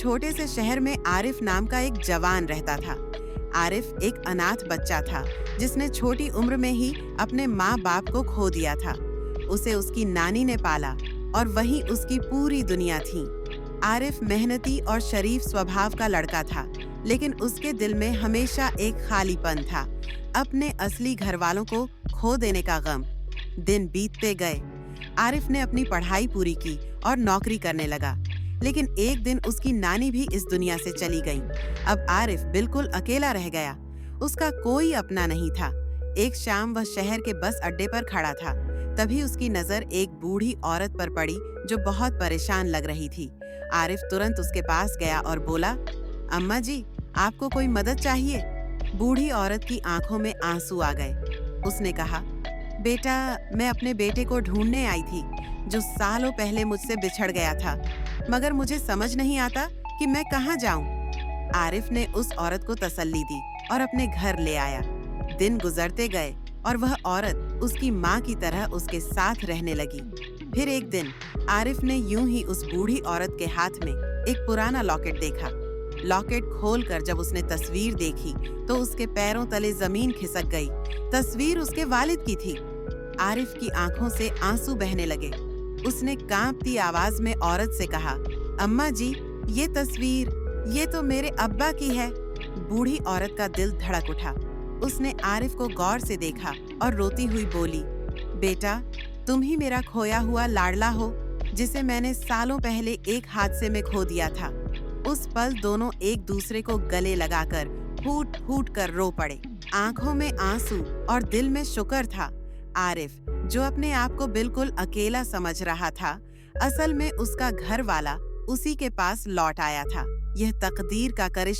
छोटे से शहर में आरिफ नाम का एक जवान रहता था। आरिफ एक अनाथ बच्चा था जिसने छोटी उम्र में ही अपने माँ बाप को खो दिया था। उसे उसकी नानी ने पाला और वही उसकी पूरी दुनिया थी। आरिफ मेहनती और शरीफ स्वभाव का लड़का था, लेकिन उसके दिल में हमेशा एक खालीपन था, अपने असली घरवालों को खो देने का गम। दिन बीतते गए। आरिफ ने अपनी पढ़ाई पूरी की और नौकरी करने लगा, लेकिन एक दिन उसकी नानी भी इस दुनिया से चली गई। अब आरिफ बिल्कुल अकेला रह गया। उसका कोई अपना नहीं था। एक शाम वह शहर के बस अड्डे पर खड़ा था। तभी उसकी नजर एक बूढ़ी औरत पर पड़ी जो बहुत परेशान लग रही थी। आरिफ तुरंत उसके पास गया और बोला, अम्मा जी, आपको कोई मदद चाहिए? बूढ़ी औरत की आंखों में आंसू आ गए। उसने कहा, बेटा, मैं अपने बेटे को ढूंढने आई थी जो सालों पहले मुझसे बिछड़ गया था, मगर मुझे समझ नहीं आता कि मैं कहाँ जाऊं। आरिफ ने उस औरत को तसल्ली दी और अपने घर ले आया। दिन गुजरते गए और वह औरत उसकी माँ की तरह उसके साथ रहने लगी। फिर एक दिन आरिफ ने यूं ही उस बूढ़ी औरत के हाथ में एक पुराना लॉकेट देखा। लॉकेट खोलकर जब उसने तस्वीर देखी तो उसके पैरों तले जमीन खिसक गई। तस्वीर उसके वालिद की थी। आरिफ की आंखों से आंसू बहने लगे। उसने कांपती आवाज में औरत से कहा, अम्मा जी, ये तस्वीर, ये तो मेरे अब्बा की है। बूढ़ी औरत का दिल धड़क उठा। उसने आरिफ को गौर से देखा और रोती हुई बोली, बेटा, तुम ही मेरा खोया हुआ लाडला हो, जिसे मैंने सालों पहले एक हादसे में खो दिया था। उस पल दोनों एक दूसरे को गले लगाकर फूट फूट कर रो पड़े। आंखों में आंसू और दिल में शुक्र था। आरिफ, जो अपने आप को बिल्कुल अकेला समझ रहा था, असल में उसका घर वाला उसी के पास लौट आया था। यह तकदीर का करिश्मा